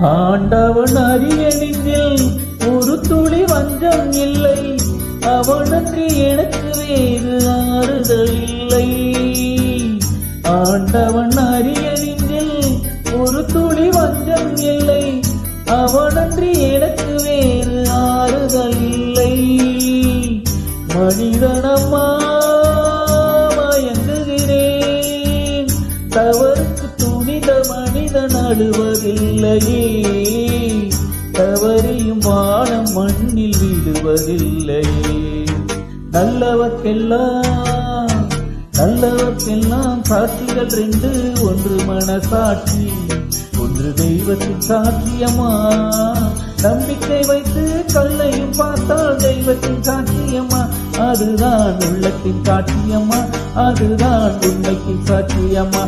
ஆண்டவன் அறிய நெஞ்சில் ஒரு துளி வஞ்சம் இல்லை, அவனன்றி எனக்கு வேறு ஆறுதல் இல்லை. ஆண்டவன் அறிய நெஞ்சில் ஒரு துளி வஞ்சம் இல்லை, அவனன்றி எனக்கு வேறு ஆறுதல் இல்லை. மனிதனம்மா மயங்குகிறேன், தவறுக்கு துணித மனிதன் அழுவதில்லையே, தவறியும் வானம் மண்ணில் விடுவதில்லையே. நல்லவர்க்கெல்லாம் சாட்சிகள் ரெண்டு, ஒன்று மனசாட்சி, ஒன்று தெய்வத்தின் சாட்சியம்மா. நம்பிக்கை வைத்து கல்லையும் பார்த்தால் தெய்வத்தின் சாட்சியம்மா, அதுதான் உள்ளத்தின் சாட்சியம்மா, அதுதான் உண்மைக்கு சாட்சியம்மா.